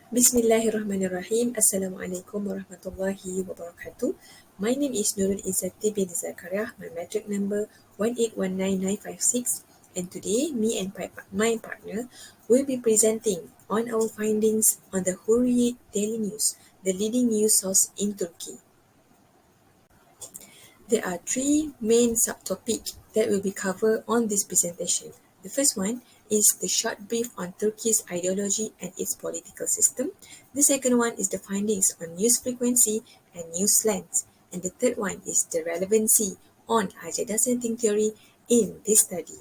Bismillahirrahmanirrahim. Assalamualaikum warahmatullahi wabarakatuh. My name is Nurul Izzati bin Zakariah. My metric number 1819956. And today, me and my partner will be presenting on our findings on the Hurriyet daily news, the leading news source in Turkey. There are three main subtopics that will be covered on this presentation. The first one is the short brief on Turkey's ideology and its political system. The second one is the findings on news frequency and news slangs. And the third one is the relevancy on agenda setting theory in this study.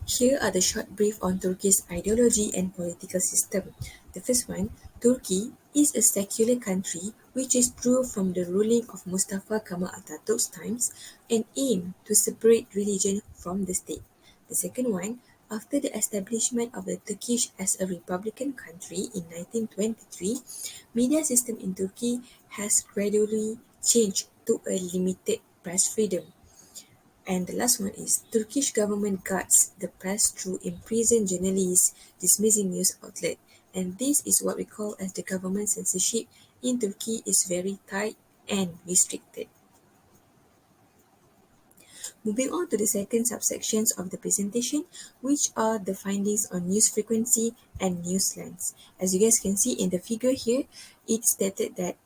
Here are the short brief on Turkey's ideology and political system. The first one, Turkey is a secular country which is true from the ruling of Mustafa Kemal Atatürk's times and aim to separate religion from the state. The second one, after the establishment of the Turkish as a republican country in 1923, media system in Turkey has gradually changed to a limited press freedom. And the last one is Turkish government guards the press through imprisoned journalists, dismissing news outlet. And this is what we call as the government censorship in Turkey is very tight and restricted. Moving on to the second subsections of the presentation, which are the findings on news frequency and news slangs. As you guys can see in the figure here, it stated that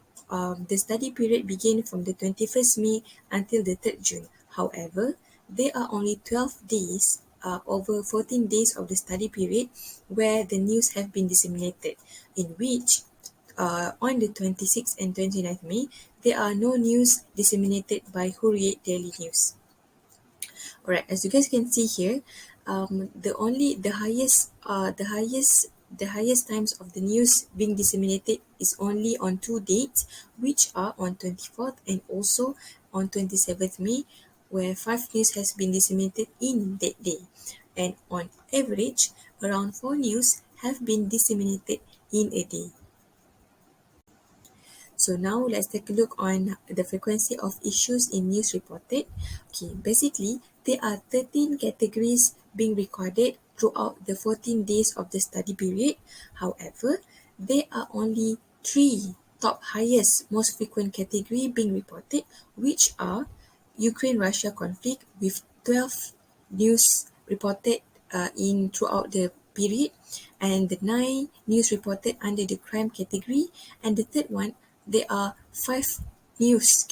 the study period began from the 21st May until the 3rd June. However, there are only 12 days over 14 days of the study period where the news have been disseminated, in which on the 26th and 29th May, there are no news disseminated by Hurriyet Daily News. Alright, as you guys can see here, the highest times of the news being disseminated is only on two dates, which are on 24th and also on 27th May, where 5 news has been disseminated in that day. And on average, around 4 news have been disseminated in a day. So now let's take a look on the frequency of issues in news reported. Okay, basically, there are 13 categories being recorded throughout the 14 days of the study period. However, there are only 3 top highest most frequent category being reported, which are Ukraine-Russia conflict with 12 news reported in throughout the period, and the 9 news reported under the crime category, and the third one, there are 5 news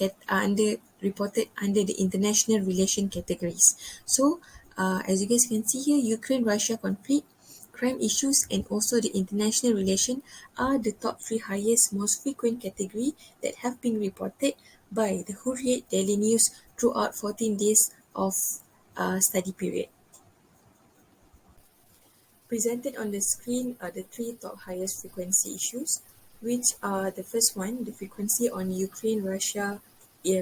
reported under the international relation categories. So, as you guys can see here, Ukraine-Russia conflict, crime issues, and also the international relation are the top 3 highest most frequent category that have been reported by the Hurriyet Daily News throughout 14 days of study period. Presented on the screen are the 3 top highest frequency issues, which are the first one, the frequency on Ukraine-Russia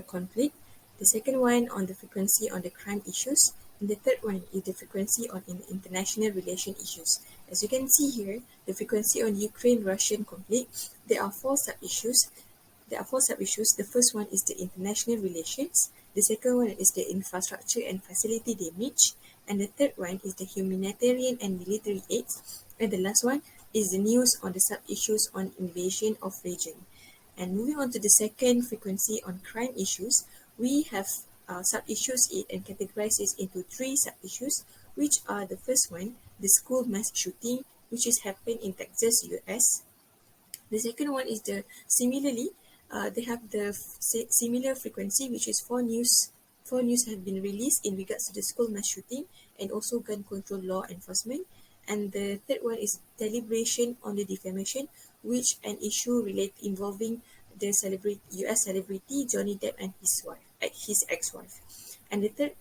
conflict, the second one on the frequency on the crime issues, and the third one is the frequency on international relation issues. As you can see here, the frequency on Ukraine-Russian conflict, there are 4 sub-issues. The first one is the international relations, the second one is the infrastructure and facility damage, and the third one is the humanitarian and military aids, and the last one is the news on the sub-issues on invasion of region. And moving on to the second frequency on crime issues, we have sub-issues it and categorizes into 3 sub-issues, which are the first one, the school mass shooting, which is happened in Texas, US. The second one is they have the similar frequency, which is 4 news have been released in regards to the school mass shooting and also gun control law enforcement. And the third one is deliberation on the defamation, which an issue involving the US celebrity Johnny Depp and his ex-wife. And the third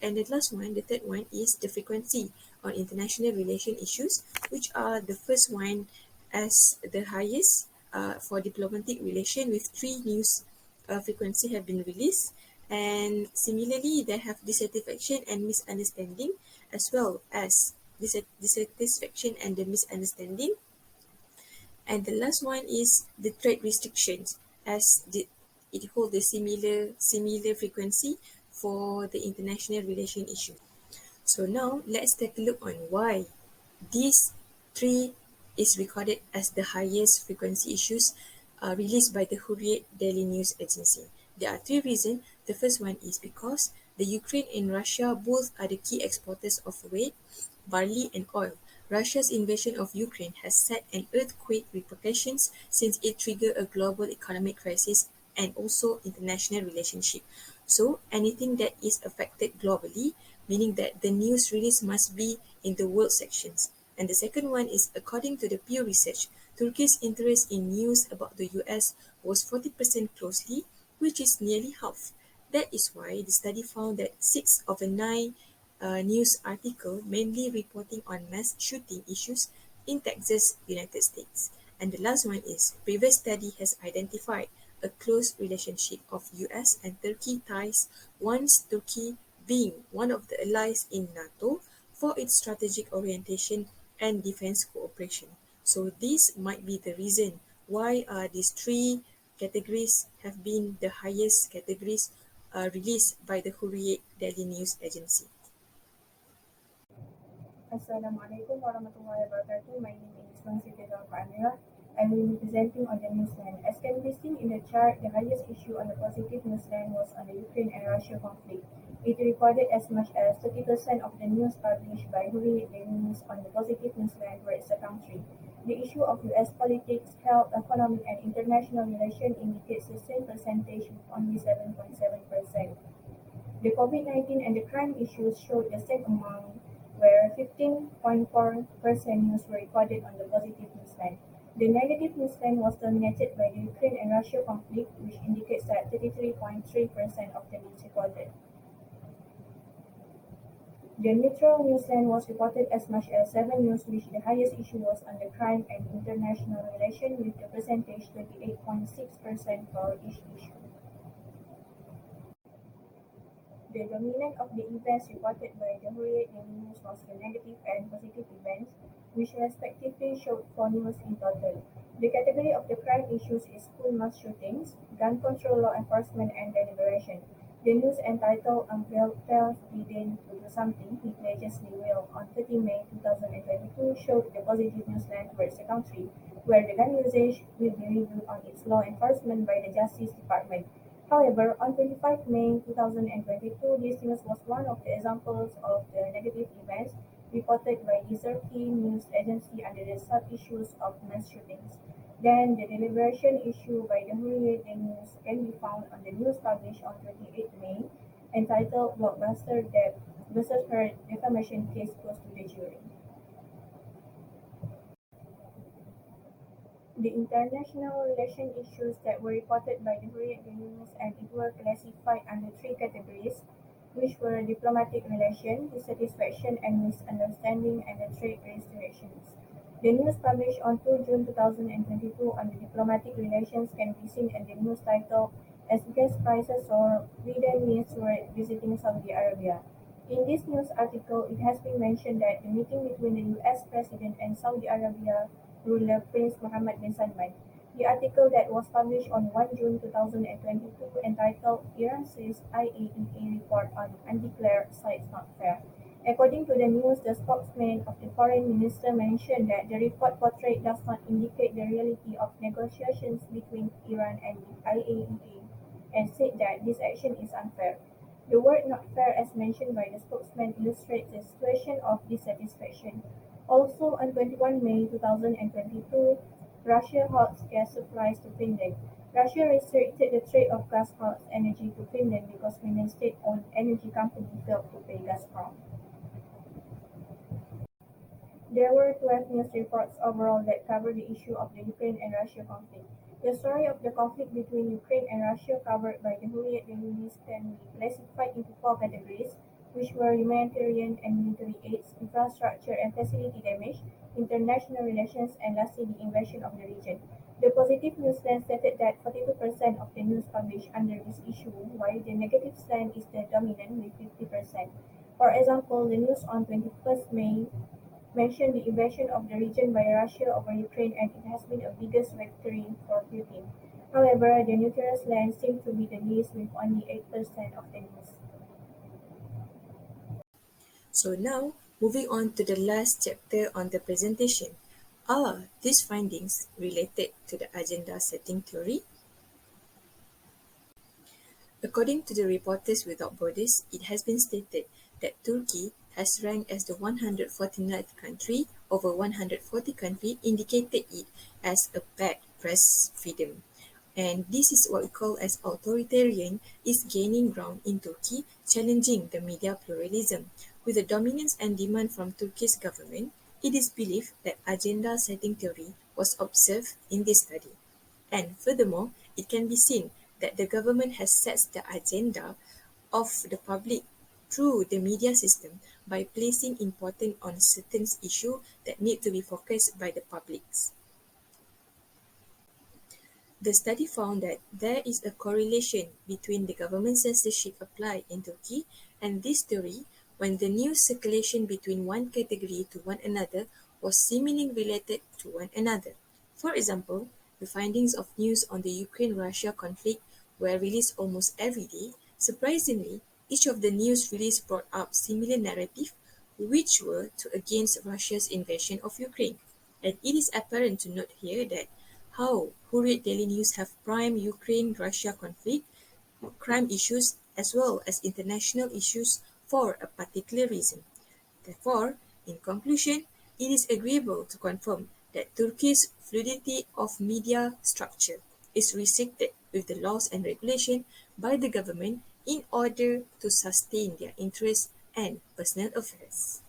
one is the frequency on international relation issues, which are the first one as the highest for diplomatic relation, with 3 news frequency have been released. And similarly, they have dissatisfaction and misunderstanding, as well as dissatisfaction and the misunderstanding. And the last one is the trade restrictions, as it holds the similar frequency for the international relation issue. So now let's take a look on why these 3 is recorded as the highest frequency issues released by the Hurriyet daily news agency. There are three reasons. The first one is because the Ukraine and Russia both are the key exporters of wheat, barley and oil. Russia's invasion of Ukraine has set an earthquake repercussions since it triggered a global economic crisis and also international relationship. So anything that is affected globally, meaning that the news release must be in the world sections. And the second one is according to the Pew Research, Turkey's interest in news about the US was 40% closely, which is nearly half. That is why the study found that 6 of the 9 news article mainly reporting on mass shooting issues in Texas, United States. And the last one is previous study has identified a close relationship of US and Turkey ties, once Turkey being one of the allies in NATO for its strategic orientation and defense cooperation. So this might be the reason why these three categories have been the highest categories released by the Hurriyet Daily News Agency. Assalamualaikum warahmatullahi wabarakatuh. My name is Wan Siti Zarqa. I will be presenting on the newsline. As can be seen in the chart, the highest issue on the positive newsline was on the Ukraine and Russia conflict. It recorded as much as 30% of the news published by Hurriyet News on the positive newsline towards the country. The issue of US politics, health, economic and international relations indicates the same percentage with only 7.7%. The COVID-19 and the crime issues showed the same amount, where 15.4% news were recorded on the positive newsline. The negative newsline was dominated by the Ukraine and Russia conflict, which indicates that 33.3% of the news recorded. The neutral newsline was reported as much as 7 news, which the highest issue was on the crime and international relations, with the percentage 28.6% for each issue. The dominant of the events reported by the Hurriyet News was the negative and positive events, which respectively showed 4 news in total. The category of the crime issues is school mass shootings, gun control, law enforcement, and deliberation. The news entitled "Unveiled tells Biden to do something, he pledges he will" on 30 May 2022 showed the positive newsline towards the country, where the gun usage will be reviewed on its law enforcement by the Justice Department. However, on 25 May 2022, this news was one of the examples of the negative events reported by Izzati news agency under the sub-issues of mass shootings. Then, the deliberation issue by the Hurriyet News can be found on the news published on 28 May, entitled "Blockbuster Debt versus Her Defamation Case Goes to the Jury." The international relation issues that were reported by the Hurriyet News and it were classified under 3 categories, which were diplomatic relations, dissatisfaction and misunderstanding, and the trade restrictions. The news published on 2 June 2022 on the diplomatic relations can be seen in the news title "As Gas Prices Soar, Biden Meets Were Visiting Saudi Arabia." In this news article, it has been mentioned that the meeting between the US President and Saudi Arabia ruler Prince Mohammed bin Salman. The article that was published on 1 June 2022 entitled "Iran Says IAEA Report on Undeclared Sites Not Fair." According to the news, the spokesman of the foreign minister mentioned that the report portrayed does not indicate the reality of negotiations between Iran and the IAEA and said that this action is unfair. The word "not fair" as mentioned by the spokesman illustrates the situation of dissatisfaction. Also on 21 May 2022, Russia halts gas supplies to Finland. Russia restricted the trade of Gazprom's energy to Finland because Finland's state-owned energy company failed to pay Gazprom. There were 12 news reports overall that covered the issue of the Ukraine and Russia conflict. The story of the conflict between Ukraine and Russia covered by the Hurriyet News can be classified into 4 categories, which were humanitarian and military aids, infrastructure and facility damage, international relations, and lastly the invasion of the region. The positive news then stated that 42% of the news published under this issue, while the negative stand is the dominant with 50%. For example, the news on 21st May mentioned the invasion of the region by Russia over Ukraine and it has been a biggest victory for Putin. However, the neutral land seemed to be the least with only 8% of the news. So now, moving on to the last chapter on the presentation. Are these findings related to the agenda setting theory? According to the Reporters Without Borders, it has been stated that Turkey has ranked as the 149th country over 140 countries, indicated it as a bad press freedom. And this is what we call as authoritarian is gaining ground in Turkey, challenging the media pluralism. With the dominance and demand from Turkey's government, it is believed that agenda setting theory was observed in this study. And furthermore, it can be seen that the government has set the agenda of the public through the media system by placing importance on certain issues that need to be focused by the publics. The study found that there is a correlation between the government censorship applied in Turkey and this theory when the news circulation between one category to one another was seemingly related to one another. For example, the findings of news on the Ukraine-Russia conflict were released almost every day. Surprisingly, each of the news release brought up similar narrative which were to against Russia's invasion of Ukraine. And it is apparent to note here that how Hurriyet daily news have prime Ukraine-Russia conflict, crime issues as well as international issues for a particular reason. Therefore, in conclusion, it is agreeable to confirm that Turkey's fluidity of media structure is restricted with the laws and regulation by the government in order to sustain their interests and personal affairs.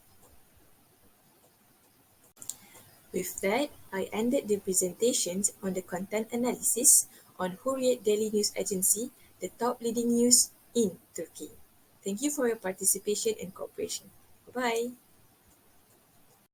With that, I ended the presentations on the content analysis on Hurriyet Daily News Agency, the top leading news in Turkey. Thank you for your participation and cooperation. Bye-bye.